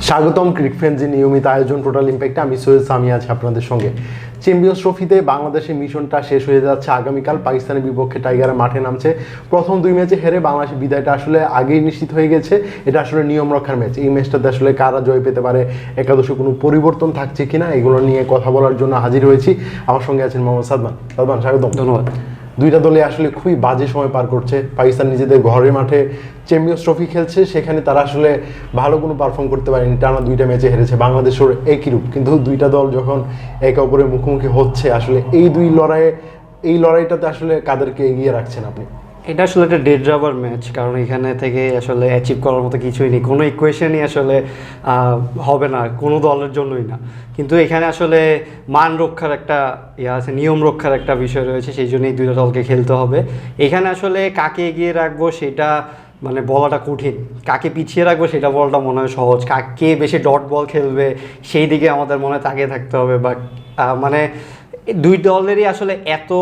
স্বাগতম ক্রিকেট ফ্রেন্ডজি নিয়মিত আয়োজন টোটাল ইম্প্যাক্টে আমি সৈয়দ সামি আছি আপনাদের সঙ্গে। চ্যাম্পিয়ন্স ট্রফিতে বাংলাদেশের মিশনটা শেষ হয়ে যাচ্ছে আগামীকাল। পাকিস্তানের বিপক্ষে টাইগাররা মাঠে নামছে। প্রথম 2 ম্যাচে হেরে বাংলাদেশের বিদায়টা আসলে আগেই নিশ্চিত হয়ে গেছে। এটা আসলে নিয়ম রক্ষার ম্যাচ। এই ম্যাচটাতে আসলে কারা জয় পেতে পারে, একাদশে কোনো পরিবর্তন থাকছে কিনা, এগুলো নিয়ে কথা বলার জন্য হাজির হয়েছি। আমার সঙ্গে আছেন মোহাম্মদ সাদমান। সাদমান, স্বাগতম। ধন্যবাদ। দুইটা দলে আসলে খুবই বাজে সময় পার করছে। পাকিস্তান নিজেদের ঘরের মাঠে চ্যাম্পিয়ন্স ট্রফি খেলছে, সেখানে তারা আসলে ভালো কোনো পারফর্ম করতে পারেনি। টানা 2টা ম্যাচে হেরেছে। বাংলাদেশের একই রূপ, কিন্তু দুইটা দল যখন একে অপরের মুখোমুখি হচ্ছে, আসলে এই লড়াইটাতে আসলে কাদেরকে এগিয়ে রাখছেন আপনি? এটা আসলে একটা ডেড রাবার ম্যাচ, কারণ এখানে থেকে আসলে অ্যাচিভ করার মতো কিছুই নেই। কোনো ইকুয়েশনই আসলে হবে না কোনো দলের জন্যই না। কিন্তু এখানে আসলে মান রক্ষার একটা আছে, নিয়ম রক্ষার একটা বিষয় রয়েছে, সেই জন্যই দুইটা দলকে খেলতে হবে। এখানে আসলে কাকে এগিয়ে রাখবো সেটা মানে বলাটা কঠিন, কাকে পিছিয়ে রাখবো সেটা বলাটা মনে হয় সহজ। কাকে বেশি ডট বল খেলবে সেই দিকে আমাদের মনে তাকিয়ে থাকতে হবে। বা মানে দুই দলেরই আসলে এত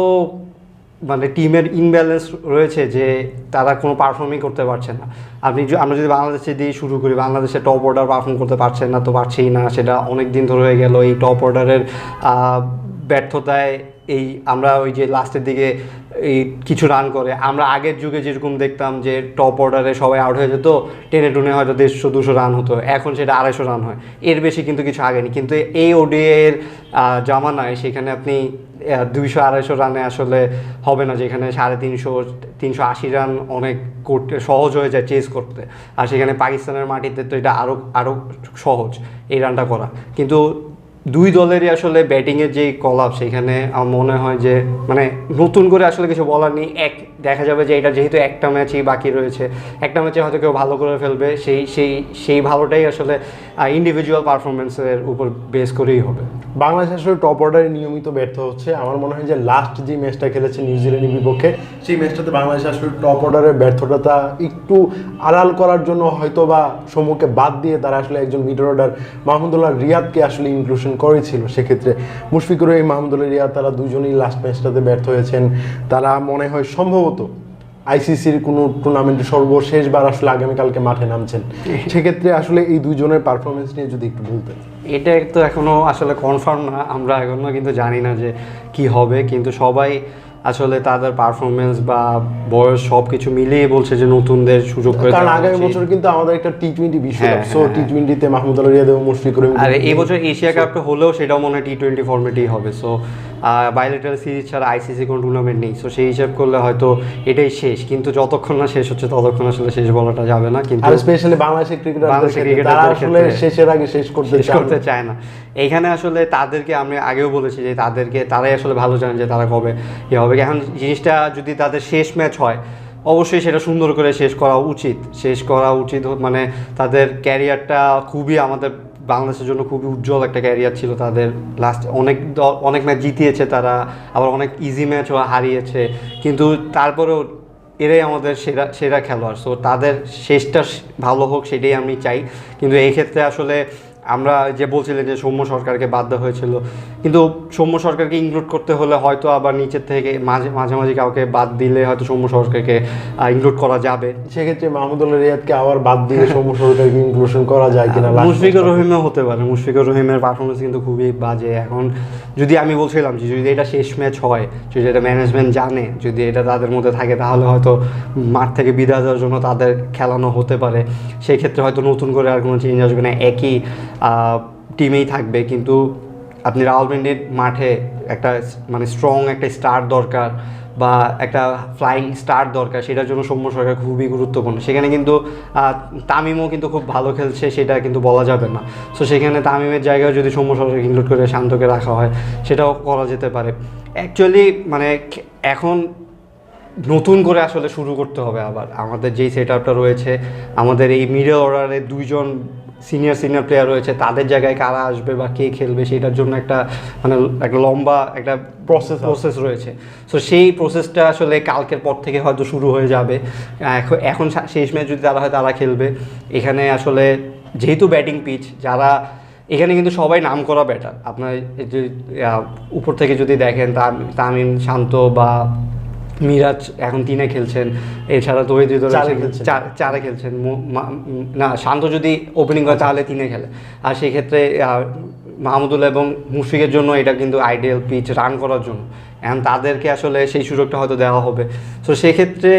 মানে টিমের ইনব্যালেন্স রয়েছে যে তারা কোনো পারফর্মই করতে পারছে না। আমরা যদি বাংলাদেশে দিয়ে শুরু করি, বাংলাদেশের টপ অর্ডার পারফর্ম করতে পারছে না, তো পারছেই না। সেটা অনেক দিন ধরে হয়ে গেল। এই টপ অর্ডারের ব্যর্থতায় আমরা ওই যে লাস্টের দিকে এই কিছু রান করে, আমরা আগের যুগে যেরকম দেখতাম যে টপ অর্ডারে সবাই আউট হয়ে যেত, টেনে টুনে হয়তো 150-200 রান হতো, এখন সেটা 250 রান হয়। এর বেশি কিন্তু কিছু আগেনি। কিন্তু এই ওডিআইয়ের জামানায় সেখানে আপনি 200-250 রানে আসলে হবে না, যেখানে 350-380 রান অনেক করতে সহজ হয়ে যায় চেস করতে। আর সেখানে পাকিস্তানের মাটিতে তো এটা আরও সহজ এই রানটা করা। কিন্তু দুই দলেরই আসলে ব্যাটিংয়ের যেই কলাপ, সেখানে আমার মনে হয় যে মানে নতুন করে আসলে কিছু বলার নেই। দেখা যাবে যে এটা যেহেতু একটা ম্যাচই বাকি রয়েছে, একটা ম্যাচে হয়তো কেউ ভালো করে ফেলবে, সেই ভালোটাই আসলে ইন্ডিভিজুয়াল পারফরমেন্সের উপর বেস করেই হবে। বাংলাদেশ আসলে টপ অর্ডারে নিয়মিত ব্যর্থ হচ্ছে। আমার মনে হয় যে লাস্ট যে ম্যাচটা খেলেছে নিউজিল্যান্ডের বিপক্ষে, সেই ম্যাচটাতে বাংলাদেশ আসলে টপ অর্ডারের ব্যর্থতা একটু আড়াল করার জন্য হয়তো বা সমুখে বাদ দিয়ে তারা আসলে একজন মিডল অর্ডার মাহমুদুল্লাহ রিয়াদকে আসলে ইনক্লুশন করেছিল। সেক্ষেত্রে মুশফিকুর রহিম, মাহমুদুল্লাহ রিয়াদ, তারা দুজনেই লাস্ট ম্যাচটাতে ব্যর্থ হয়েছেন। তারা মনে হয় সম্ভবত আইসিসির কোনো টুর্নামেন্টে সর্বশেষবার আসলে আগামীকালকে মাঠে নামছেন। সেক্ষেত্রে আসলে এই দুজনের পারফরমেন্স নিয়ে যদি একটু বলতেন। এটা তো এখনও আসলে কনফার্ম না, আমরা এখনও কিন্তু জানি না যে কি হবে। কিন্তু সবাই আসলে তাদের পারফরমেন্স বা বয়স সব কিছু মিলিয়ে বলছে যে নতুনদের সুযোগ করে, কারণ আগামী বছর কিন্তু আমাদের একটা টি-20 বিশ্বকাপ। সো টি-20তে মাহমুদুল্লাহ রিয়াদ এবং মুশফিকুর রহিম, আর এই বছর এশিয়া কাপটা হলেও সেটাও মনে হয় টি-20 ফরম্যাটেই হবে। সো বাইলেটারাল সিরিজ ছাড়া আইসিসি কোনো টুর্নামেন্ট নেই। সো সেই হিসাব করলে হয়তো এটাই শেষ। কিন্তু যতক্ষণ না শেষ হচ্ছে ততক্ষণ আসলে শেষ বলাটা যাবে না। কিন্তু আর স্পেশালি বাংলাদেশের ক্রিকেটাররা আসলে শেষের আগে শেষ করতে চায় না। এইখানে আসলে তাদেরকে আমি আগেও বলেছি যে তারাই আসলে ভালো জানেন যে তারা কবে ইয়ে হবে। এখন জিনিসটা যদি তাদের শেষ ম্যাচ হয়, অবশ্যই সেটা সুন্দর করে শেষ করা উচিত। মানে তাদের ক্যারিয়ারটা খুবই, আমাদের বাংলাদেশের জন্য খুবই উজ্জ্বল একটা ক্যারিয়ার ছিল তাদের। লাস্ট অনেক ম্যাচ জিতিয়েছে তারা, আবার অনেক ইজি ম্যাচও হারিয়েছে। কিন্তু তারপরেও এরাই আমাদের সেরা খেলোয়াড়। সো তাদের শেষটা ভালো হোক, সেটাই আমি চাই। কিন্তু এই ক্ষেত্রে আসলে আমরা যে বলছিলেন যে সৌম্য সরকারকে বাদ দেওয়া হয়েছিল, কিন্তু সৌম্য সরকারকে ইনক্লুড করতে হলে হয়তো আবার নিচের থেকে মাঝামাঝি কাউকে বাদ দিলে হয়তো সৌম্য সরকারকে ইনক্লুড করা যাবে। সেক্ষেত্রে মাহমুদুল্লাহ রিয়াদকে আবার বাদ দিয়ে সৌম্য সরকারকে ইনক্লুশন করা যায় কিনা। মুশফিকুর রহিমও হতে পারে। মুশফিকুর রহিমের পারফরমেন্স কিন্তু খুবই বাজে। এখন যদি আমি বলছিলাম যে যদি এটা শেষ ম্যাচ হয়, যদি এটা ম্যানেজমেন্ট জানে, যদি এটা তাদের মধ্যে থাকে, তাহলে হয়তো মাঠ থেকে বিদায় দেওয়ার জন্য তাদের খেলানো হতে পারে। সেই ক্ষেত্রে হয়তো নতুন করে আর কোনো চেঞ্জ আসবে না, একই টিমেই থাকবে। কিন্তু আপনি রাওয়ালপিন্ডির মাঠে একটা মানে স্ট্রং একটা স্টার দরকার, বা একটা ফ্লাইং স্টার দরকার। সেটার জন্য সৌম্য সরকার খুবই গুরুত্বপূর্ণ। সেখানে কিন্তু তামিমও কিন্তু খুব ভালো খেলছে, সেটা কিন্তু বলা যাবে না। সো সেখানে তামিমের জায়গায় যদি সৌম্য সরকার ইনক্লুড করে শান্তকে রাখা হয়, সেটাও করা যেতে পারে। অ্যাকচুয়ালি মানে এখন নতুন করে আসলে শুরু করতে হবে আবার। আমাদের যেই সেট আপটা রয়েছে, আমাদের এই মিডল অর্ডারে দুইজন সিনিয়র প্লেয়ার রয়েছে, তাদের জায়গায় কারা আসবে বা কে খেলবে, সেটার জন্য একটা লম্বা একটা প্রসেস রয়েছে। সো সেই প্রসেসটা আসলে কালকের পর থেকে হয়তো শুরু হয়ে যাবে। এখন শেষ ম্যাচ যদি তারা খেলবে। এখানে আসলে যেহেতু ব্যাটিং পিচ, এখানে কিন্তু সবাই নাম করা ব্যাটার। আপনার উপর থেকে যদি দেখেন, তামিম, শান্ত বা মিরাজ এখন 3-এ খেলছেন, এছাড়া তৌহিদ হৃদয় চারে খেলছেন। চারে খেলছেন, না শান্ত যদি ওপেনিং করে তাহলে 3-এ খেলে। আর সেই ক্ষেত্রে মাহমুদুল্লাহ এবং মুশফিকের জন্য এটা কিন্তু আইডিয়াল পিচ রান করার জন্য, এখন তাদেরকে আসলে সেই সুযোগটা হয়তো দেওয়া হবে। তো সেক্ষেত্রে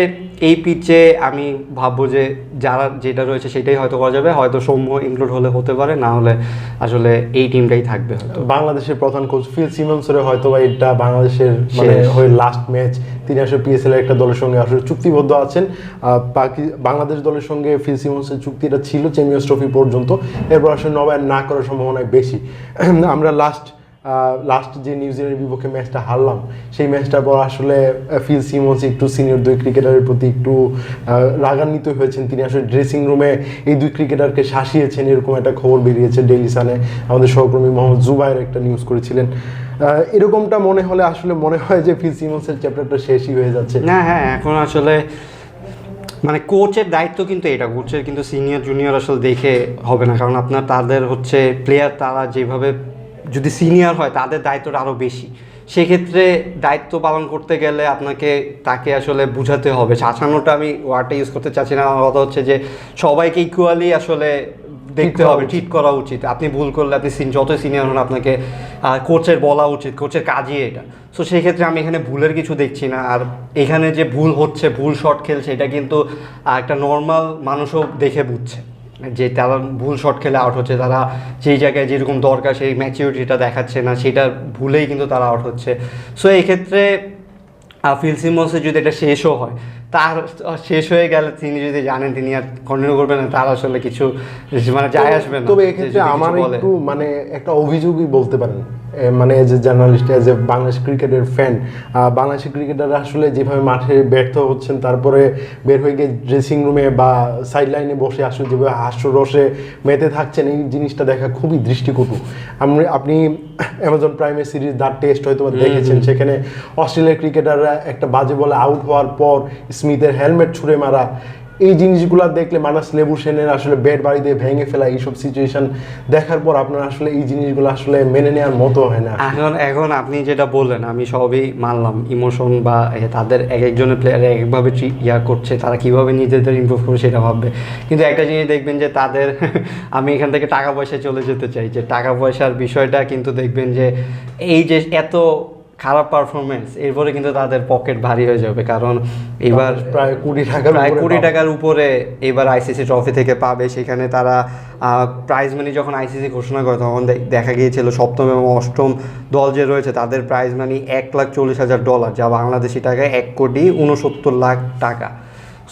এই পিচে আমি ভাববো যে যারা যেটা রয়েছে সেটাই হয়তো করা যাবে, হয়তো সৌম্য ইনক্লুড হলে হতে পারে, না হলে আসলে এই টিমটাই থাকবে হয়তো। বাংলাদেশের প্রধান কোচ ফিল সিমন্সের হয়তো বা এটা বাংলাদেশের মানে হয়ে লাস্ট ম্যাচ, তিনি আসলে পিএসএল একটা দলের সঙ্গে আসলে চুক্তিবদ্ধ আছেন। বাংলাদেশ দলের সঙ্গে ফিল সিমন্সের চুক্তিটা ছিল চ্যাম্পিয়ন্স ট্রফি পর্যন্ত, এরপর আসলে নবায়ন না করার সম্ভাবনা বেশি। আমরা লাস্ট যে নিউজিল্যান্ডের বিপক্ষে ম্যাচটা হারলাম, সেই ম্যাচটার পর আসলে ফিল সিমন্স একটু সিনিয়র 2 ক্রিকেটারের প্রতি একটু রাগান্বিত হয়েছেন। তিনি আসলে ড্রেসিং রুমে এই 2 ক্রিকেটারকে শাসিয়েছেন, এরকম একটা খবর বেরিয়েছে ডেইলি সানে। আমাদের সহকর্মী মোহাম্মদ জুবায়ের একটা নিউজ করেছিলেন। এরকমটা মনে হলে আসলে মনে হয় যে ফিল সিমন্সের চ্যাপ্টারটা শেষই হয়ে যাচ্ছে। না হ্যাঁ, এখন আসলে মানে কোচের দায়িত্ব কিন্তু এটা, কোচের কিন্তু সিনিয়র জুনিয়র আসলে দেখে হবে না, কারণ আপনার তাদের হচ্ছে প্লেয়ার, তারা যেভাবে যদি সিনিয়র হয় তাদের দায়িত্বটা আরও বেশি। সেক্ষেত্রে দায়িত্ব পালন করতে গেলে আপনাকে তাকে আসলে বুঝাতে হবে। শাসানোটা আমি ওয়ার্ডটা ইউজ করতে চাচ্ছি না, আমার কথা হচ্ছে যে সবাইকে ইকুয়ালি আসলে দেখতে হবে, ট্রিট করা উচিত। আপনি ভুল করলে আপনি যতই সিনিয়র হন আপনাকে কোচের বলা উচিত, কোচের কাজই এটা। সো সেই ক্ষেত্রে আমি এখানে ভুলের কিছু দেখছি না। আর এখানে যে ভুল হচ্ছে, ভুল শট খেলছে, এটা কিন্তু একটা নর্মাল মানুষও দেখে বুঝছে যে তারা ভুল শট খেলে আউট হচ্ছে, তারা যেই জায়গায় যেরকম দরকার সেই ম্যাচিউরিটিটা দেখাচ্ছে না, সেটা ভুলেই কিন্তু তারা আউট হচ্ছে। সো এই ক্ষেত্রে ফিল সিমন্সের যদি এটা শেষও হয়, তার শেষ হয়ে গেলে তিনি যদি জানেন তিনি আর কন্টিনিউ করবেন না, তার আসলে কিছু মানে যায় আসবে না। তবে এক্ষেত্রে আমার একটু মানে একটা অভিযোগই বলতে পারেন, মানে as a journalist, as a Bangladesh ক্রিকেটের ফ্যান, বাংলাদেশের ক্রিকেটাররা আসলে যেভাবে মাঠে ব্যর্থ হচ্ছেন, তারপরে বের হয়ে গিয়ে ড্রেসিং রুমে বা সাইড লাইনে বসে আসলে যেভাবে হাস্যরসে মেতে থাকছেন, এই জিনিসটা দেখা খুবই দৃষ্টিকটু। আপনি অ্যামাজন প্রাইমের সিরিজ দ্য টেস্ট হয়তো দেখেছেন, সেখানে অস্ট্রেলিয়ার ক্রিকেটাররা একটা বাজে বলে আউট হওয়ার পর স্মিথের হেলমেট ছুঁড়ে মারা, এই জিনিসগুলো দেখলে মানাস লেবু সেনের আসলে ব্যাট বাড়ি দিয়ে ভেঙে ফেলা, এইসব সিচুয়েশন দেখার পর আপনার আসলে এই জিনিসগুলো আসলে মেনে নেওয়ার মতো হয় না। এখন আপনি যেটা বললেন আমি সবই মানলাম, ইমোশন বা তাদের এক একজনের প্লেয়ার একভাবে করছে, তারা কীভাবে নিজেদের ইমপ্রুভ করবে সেটা ভাববে। কিন্তু একটা জিনিস দেখবেন যে তাদের আমি এখান থেকে টাকা পয়সায় চলে যেতে চাই, যে টাকা পয়সার বিষয়টা কিন্তু দেখবেন যে এই যে এত খারাপ পারফরমেন্স, এরপরে কিন্তু তাদের পকেট ভারী হয়ে যাবে, কারণ এবার প্রায় 20 টাকার উপরে এবার আইসিসি ট্রফি থেকে পাবে। সেখানে তারা প্রাইজ মানি যখন আইসিসি ঘোষণা করে তখন দেখা গিয়েছিল সপ্তম এবং অষ্টম দল যে রয়েছে তাদের প্রাইজ মানি $1,40,000, যা বাংলাদেশি টাকায় 1,69,00,000 টাকা।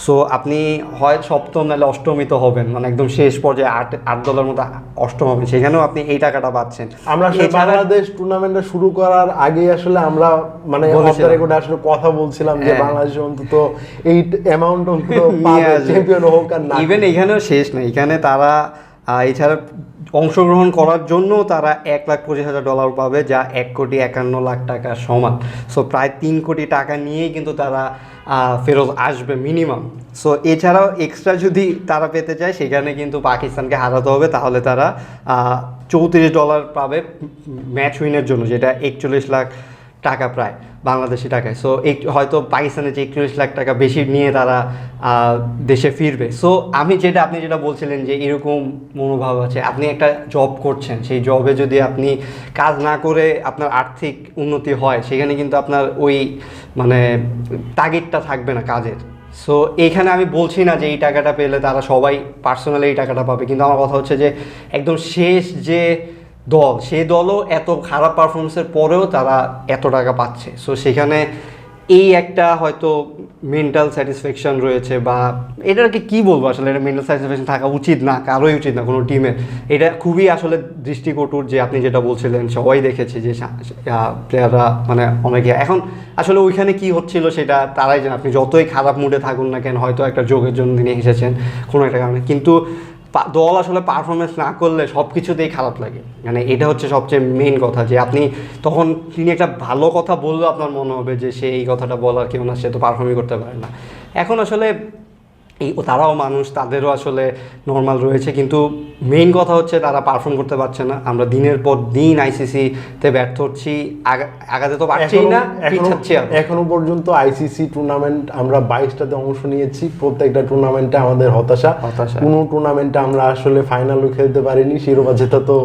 সো আপনি হয় সপ্তম নাহলে অষ্টমই তো হবেন, মানে একদম শেষ পর্যায়ে 8 দলের মতো অষ্টম হবেন, সেখানেও আপনি এই টাকাটা পাচ্ছেন। আমরা বাংলাদেশ টুর্নামেন্টটা শুরু করার আগেই আসলে আমরা মানে আসলে কথা বলছিলাম যে বাংলাদেশ অন্তত এই অ্যামাউন্ট অন্তত পাবে, চ্যাম্পিয়ন হোক আর না। ইভেন এখানেও শেষ না, এখানে তারা এছাড়া অংশগ্রহণ করার জন্য তারা $1,25,000 পাবে, যা $1,51,00,000 টাকার সমান। সো প্রায় 3 কোটি টাকা নিয়েই কিন্তু তারা ফেরত আসবে মিনিমাম। সো এছাড়াও এক্সট্রা যদি তারা পেতে চায় সেখানে কিন্তু পাকিস্তানকে হারাতে হবে, তাহলে তারা $34 পাবে ম্যাচ উইনের জন্য, যেটা 41 লাখ টাকা প্রায় বাংলাদেশি টাকায়। সো হয়তো পাকিস্তানের যে 41 লাখ টাকা বেশি নিয়ে তারা দেশে ফিরবে। সো আপনি যেটা বলছিলেন যে এরকম মনোভাব আছে, আপনি একটা জব করছেন, সেই জবে যদি আপনি কাজ না করে আপনার আর্থিক উন্নতি হয়, সেখানে কিন্তু আপনার ওই মানে তাগিদটা থাকবে না কাজের। সো এইখানে আমি বলছি না যে এই টাকাটা পেলে তারা সবাই পার্সোনালি এই টাকাটা পাবে, কিন্তু আমার কথা হচ্ছে যে একদম শেষ যে দল, সেই দলও এত খারাপ পারফরমেন্সের পরেও তারা এত টাকা পাচ্ছে। সো সেখানে এই একটা হয়তো মেন্টাল স্যাটিসফ্যাকশন রয়েছে, বা এটাকে কি বলবো আসলে, এটা মেন্টাল স্যাটিসফ্যাকশন থাকা উচিত না, কারোই উচিত না কোনো টিমের। এটা খুবই আসলে দৃষ্টিকটুর, যে আপনি যেটা বলছিলেন সবাই দেখেছে যে প্লেয়াররা মানে অনেকে এখন আসলে ওইখানে কি হচ্ছিল সেটা তারাই জানে। আপনি যতই খারাপ মুডে থাকুন না কেন, হয়তো একটা যোগের জন্য তিনি এসেছেন কোনো একটা কারণে, কিন্তু দল আসলে পারফরমেন্স না করলে সব কিছুতেই খারাপ লাগে। মানে এটা হচ্ছে সবচেয়ে মেইন কথা, যে আপনি তখন তিনি একটা ভালো কথা বললেও আপনার মনে হবে যে সে এই কথাটা বলার কেউ না, সে তো পারফর্মই করতে পারে না। এখন আসলে তারাও মানুষ, তাদেরও আসলে নর্মাল রয়েছে, কিন্তু মেইন কথা হচ্ছে তারা পারফর্ম করতে পারছে না। আমরা দিনের পর দিন আইসিসিতে ব্যর্থ হচ্ছি, আগাতে তো পারছেই না, পিছাচ্ছি। এখনো পর্যন্ত আইসিসি টুর্নামেন্ট আমরা 22টাতে অংশ নিয়েছি, প্রত্যেকটা টুর্নামেন্টে আমাদের হতাশা। কোনো টুর্নামেন্টে আমরা আসলে ফাইনালও খেলতে পারিনি, শিরোপা জেতা তো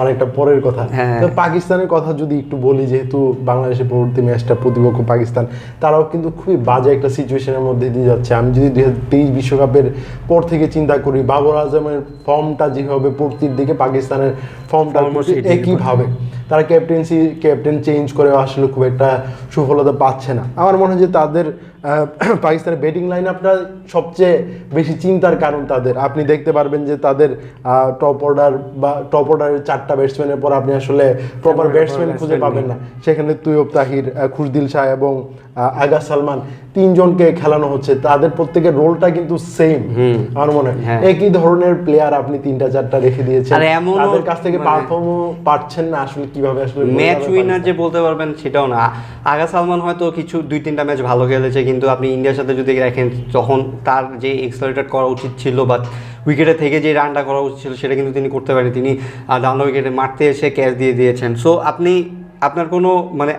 অনেকটা পরের কথা। তো পাকিস্তানের কথা যদি একটু বলি, যেহেতু বাংলাদেশের পরবর্তী ম্যাচটা প্রতিপক্ষ পাকিস্তান, তারাও কিন্তু খুবই বাজে একটা সিচুয়েশনের মধ্যে দিয়ে যাচ্ছে। আমি যদি 2023 বিশ্বকাপের পর থেকে চিন্তা করি, বাবর আজমের ফর্মটা যেভাবে পড়তির দিকে, পাকিস্তানের ফর্মটা একইভাবে, তারা ক্যাপ্টেন চেঞ্জ করে আসলে খুব একটা সফলতা পাচ্ছে না। আমার মনে হয় যে তাদের পাকিস্তানের ব্যাটিং লাইন আপনার সবচেয়ে বেশি চিন্তার কারণ তাদের। আপনি দেখতে পারবেন যে তাদের টপ অর্ডারের 4টা ব্যাটসম্যানের পর আপনি আসলে প্রপার ব্যাটসম্যান খুঁজে পাবেন না। সেখানে তুইয়ব তাহির, খুশদিল শাহ এবং আগা সালমান, 3 জনকে খেলানো হচ্ছে। তাদের প্রত্যেকের রোলটা কিন্তু সেম। আমার মনে হয় একই ধরনের প্লেয়ার আপনি 3টা-4টা রেখে দিয়েছেন, তাদের কাছ থেকে পারফর্মও পাচ্ছেন না। আসলে কিভাবে আসলে ম্যাচ উইনার যে বলতে পারবেন সেটাও না। আগা সালমান হয়তো কিছু 2-3টা ম্যাচ ভালো খেলেছে, কিন্তু আপনি ইন্ডিয়ার সাথে যদি দেখেন, তখন তার যে এক্সেলারেটেড করা উচিত ছিল বা উইকেটে থেকে যে রানটা করা উচিত ছিল সেটা কিন্তু তিনি করতে পারেনি। তিনি ডাউন উইকেটে মারতে এসে ক্যাচ দিয়ে দিয়েছেন। সো আপনার কোনো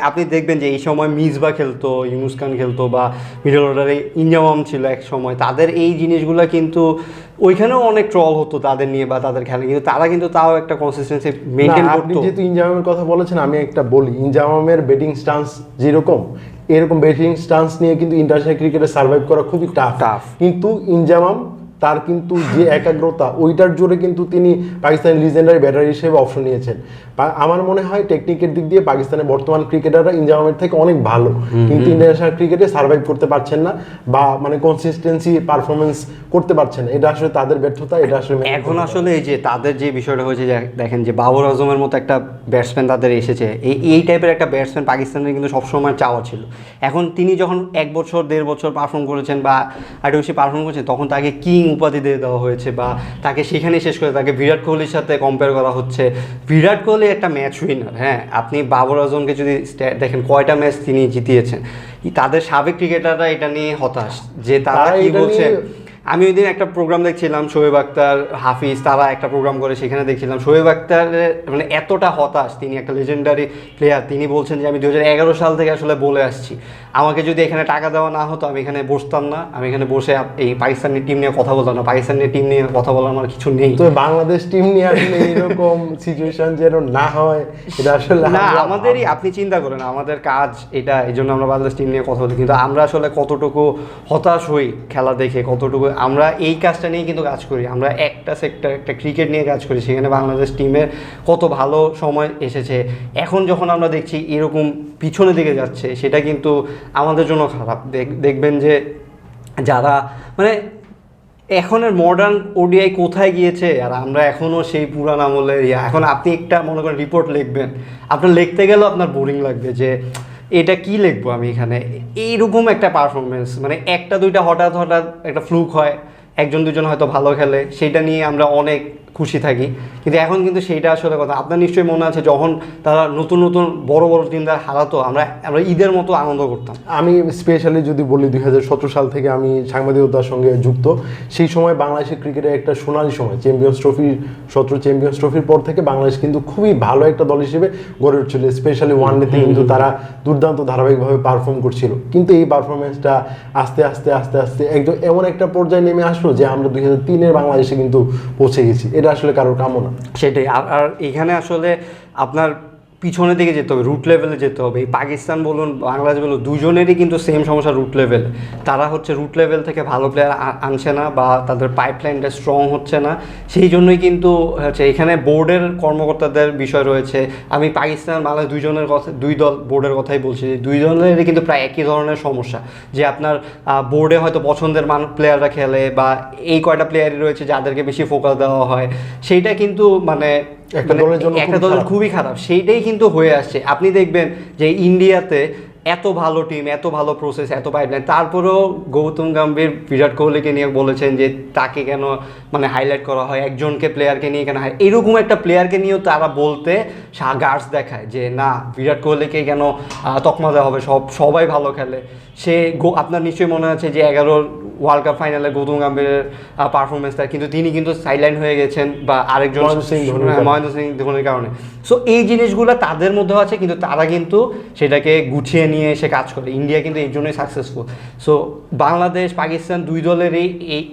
আপনি দেখবেন যে এই সময় মিসবা খেলতো, ইউনুস খান খেলতো, বা মিডল অর্ডারে ইনজামাম ছিল এক সময়, তাদের এই জিনিসগুলো কিন্তু ওইখানেও অনেক ট্রল হতো তাদের নিয়ে বা তাদের খেলা, কিন্তু তারা কিন্তু তাও একটা কনসিস্টেন্সি মেনটেন করতো। আপনি যেহেতু ইনজামামের কথা বলেছেন, আমি একটা বলি, ইনজামামের ব্যাটিং স্টান্স যেরকম, এরকম ব্যাটিং স্টান্স নিয়ে কিন্তু ইন্টারন্যাশনাল ক্রিকেটে সার্ভাইভ করা খুবই টাফ। কিন্তু ইনজামাম তার কিন্তু যে একাগ্রতা, ওইটার জোরে কিন্তু তিনি পাকিস্তানের লিজেন্ডারি ব্যাটার হিসেবে অপশন নিয়েছেন। আমার মনে হয় টেকনিকের দিক দিয়ে পাকিস্তানের বর্তমান ক্রিকেটাররা ইনজামামের থেকে অনেক ভালো, কিন্তু ইন্টারন্যাশনাল ক্রিকেটে সার্ভাইভ করতে পারছেন না বা কনসিস্টেন্সি পারফরমেন্স করতে পারছেন না। এটা আসলে তাদের ব্যর্থতা। এটা আসলে এখন আসলে এই যে তাদের যে বিষয়টা হয়েছে, দেখেন যে বাবর আজমের মতো একটা ব্যাটসম্যান তাদের এসেছে, এই টাইপের একটা ব্যাটসম্যান পাকিস্তানের কিন্তু সবসময় চাওয়া ছিল। এখন তিনি যখন 1 বছর 1.5 বছর পারফর্ম করেছেন বা আরও বেশি পারফর্ম করেছেন, তখন তাকে কিং উপাধি দিয়ে দেওয়া হয়েছে বা তাকে সেখানেই শেষ করে তাকে বিরাট কোহলির সাথে কম্পেয়ার করা হচ্ছে। বিরাট কোহলি একটা ম্যাচ উইনার, হ্যাঁ, আপনি বাবর আজমকে যদি দেখেন কয়টা ম্যাচ তিনি জিতিয়েছেন, তাদের সাবেক ক্রিকেটাররা এটা নিয়ে হতাশ যে তারা কি বলছে। আমি ওই দিন একটা প্রোগ্রাম দেখছিলাম, শোয়েব আক্তার, হাফিজ, তারা একটা প্রোগ্রাম করে, সেখানে দেখছিলাম শোয়েব আক্তারের এতটা হতাশ, তিনি একটা লেজেন্ডারি প্লেয়ার, তিনি বলছেন যে আমি 2011 সাল থেকে আসলে বলে আসছি, আমাকে যদি এখানে টাকা দেওয়া না হতো আমি এখানে বসতাম না, আমি এখানে বসে এই পাকিস্তানের টিম নিয়ে কথা বলতাম না, পাকিস্তানের টিম নিয়ে কথা বলার আমার কিছু নেই। তো বাংলাদেশ টিম নিয়ে আসলে এরকম সিচুয়েশন যেন না হয়, এটা আসলে না, আমাদেরই, আপনি চিন্তা করেন আমাদের কাজ এটা, এই জন্য আমরা বাংলাদেশ টিম নিয়ে কথা বলি, কিন্তু আমরা আসলে কতটুকু হতাশ হই খেলা দেখে, কতটুকু আমরা এই কাজটা নিয়ে কিন্তু কাজ করি। আমরা একটা সেক্টর, একটা ক্রিকেট নিয়ে কাজ করি, সেখানে বাংলাদেশ টিমের কত ভালো সময় এসেছে। এখন যখন আমরা দেখছি এরকম পিছনের দিকে যাচ্ছে, সেটা কিন্তু আমাদের জন্য খারাপ। দেখবেন যে যারা এখনের মডার্ন ওডিআই কোথায় গিয়েছে, আর আমরা এখনও সেই পুরান আমলের এখন আপনি একটা মনে করেন রিপোর্ট লিখবেন, আপনার লিখতে গেলেও আপনার বোরিং লাগবে যে এটা কি লিখবো আমি এখানে। এইরকম একটা পারফরমেন্স, একটা দুইটা হঠাৎ একটা ফ্লুক হয়, 1-2জন হয়তো ভালো খেলে, সেটা নিয়ে আমরা অনেক খুশি থাকি, কিন্তু এখন কিন্তু সেইটা আসলে কথা। আপনার নিশ্চয়ই মনে আছে যখন তারা নতুন বড় টিমরা হারাতো, আমরা ঈদের মতো আনন্দ করতাম। আমি স্পেশালি যদি বলি 2017 সাল থেকে আমি সাংবাদিকতার সঙ্গে যুক্ত, সেই সময় বাংলাদেশের ক্রিকেটের একটা সোনালি সময়, চ্যাম্পিয়ন্স ট্রফির পর থেকে বাংলাদেশ কিন্তু খুবই ভালো একটা দল হিসেবে গড়ে উঠছিল। স্পেশালি ওয়ানডেতে কিন্তু তারা দুর্দান্ত ধারাবাহিকভাবে পারফর্ম করছিল, কিন্তু এই পারফরমেন্সটা আস্তে আস্তে একদম এমন একটা পর্যায়ে নেমে আসলো যে আমরা 2003-এর বাংলাদেশে কিন্তু পৌঁছে গেছি। এটা আসলে কারোর কাম্য না। সেটাই। আর এখানে আসলে আপনার পিছনের দিকে যেতে হবে, রুট লেভেলে যেতে হবে। এই পাকিস্তান বলুন, বাংলাদেশ বলুন, দুজনেরই কিন্তু সেম সমস্যা রুট লেভেল। তারা রুট লেভেল থেকে ভালো প্লেয়ার আনছে না বা তাদের পাইপলাইনটা স্ট্রং হচ্ছে না, সেই জন্যই কিন্তু এখানে বোর্ডের কর্মকর্তাদের বিষয় রয়েছে। আমি পাকিস্তান বাংলাদেশ দুই দল বোর্ডের কথাই বলছি, দুই দলেরই কিন্তু প্রায় একই ধরনের সমস্যা, যে আপনার বোর্ডে হয়তো পছন্দের প্লেয়াররা খেলে বা এই কয়টা প্লেয়ারই রয়েছে যাদেরকে বেশি ফোকাস দেওয়া হয়, সেইটা কিন্তু একটা দলের খুবই খারাপ। সেইটাই কিন্তু হয়ে আসছে। আপনি দেখবেন যে ইন্ডিয়াতে এত ভালো টিম, এত ভালো প্রসেস, এত পাইপলাইন, তারপরেও গৌতম গম্ভীর বিরাট কোহলিকে নিয়ে বলেছেন যে তাকে কেন হাইলাইট করা হয়, একজনকে প্লেয়ারকে নিয়ে কেন এরকম একটা প্লেয়ারকে নিয়েও তারা বলতে গার্ডস দেখায় যে না, বিরাট কোহলিকে কেন তকমা দেওয়া হবে, সবাই ভালো খেলে। আপনার নিশ্চয়ই মনে আছে যে 11 ওয়ার্ল্ড কাপ ফাইনালে গৌতম গম্ভীরের পারফরমেন্সটা, কিন্তু তিনি কিন্তু সাইডলাইন হয়ে গেছেন বা আরেকজন মহেন্দ্র সিং ধোনির কারণে। সো এই জিনিসগুলো তাদের মধ্যেও আছে, কিন্তু তারা কিন্তু সেটাকে গুছিয়ে নিয়ে এসে কাজ করে। ইন্ডিয়া কিন্তু এই জন্যই সাকসেসফুল। সো বাংলাদেশ পাকিস্তান দুই দলেরই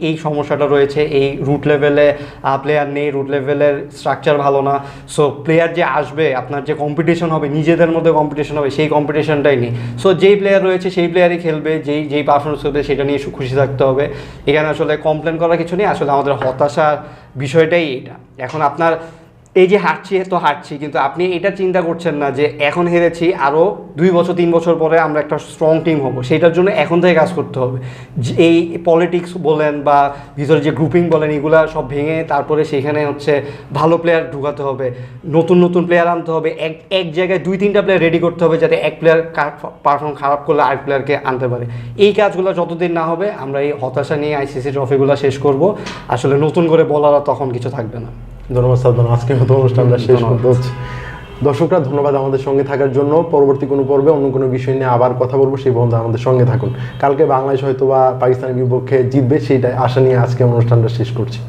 এই সমস্যাটা রয়েছে, এই রুট লেভেলে প্লেয়ার নেই, রুট লেভেলের স্ট্রাকচার ভালো না। সো প্লেয়ার যে আসবে, আপনার যে কম্পিটিশন হবে, নিজেদের মধ্যে কম্পিটিশন হবে, সেই কম্পিটিশনটাই নেই। সো যেই প্লেয়ার রয়েছে সেই প্লেয়ারই খেলবে, যেই পারফরমেন্স করবে সেটা নিয়ে খুশি থাকতে হবে। এখানে আসলে কমপ্লেন করার কিছু নেই, আসলে আমাদের হতাশার বিষয়টাই এটা। এখন আপনার এই যে হারছি, কিন্তু আপনি এটা চিন্তা করছেন না যে এখন হেরেছি, আরও 2 বছর 3 বছর পরে আমরা একটা স্ট্রং টিম হব, সেটার জন্য এখন থেকে কাজ করতে হবে। এই পলিটিক্স বলেন বা ভিতরে যে গ্রুপিং বলেন, এগুলা সব ভেঙে তারপরে সেখানে হচ্ছে ভালো প্লেয়ার ঢুকাতে হবে, নতুন প্লেয়ার আনতে হবে, এক জায়গায় 2-3টা প্লেয়ার রেডি করতে হবে, যাতে এক প্লেয়ার পারফর্ম খারাপ করলে আরেক প্লেয়ারকে আনতে পারে। এই কাজগুলো যতদিন না হবে, আমরা এই হতাশা নিয়ে আইসিসি ট্রফিগুলো শেষ করব। আসলে নতুন করে বলার তখন কিছু থাকবে না। ধন্যবাদ সাদমান, আজকের মতো অনুষ্ঠানটা শেষ করতে হচ্ছে। দর্শকরা ধন্যবাদ আমাদের সঙ্গে থাকার জন্য। পরবর্তী কোনো পর্বে অন্য কোনো বিষয় নিয়ে আবার কথা বলবো, সেই বন্ধু আমাদের সঙ্গে থাকুন। কালকে বাংলাদেশ হয়তো বা পাকিস্তানের বিপক্ষে জিতবে, সেইটাই আশা নিয়ে আজকে অনুষ্ঠানটা শেষ করছি।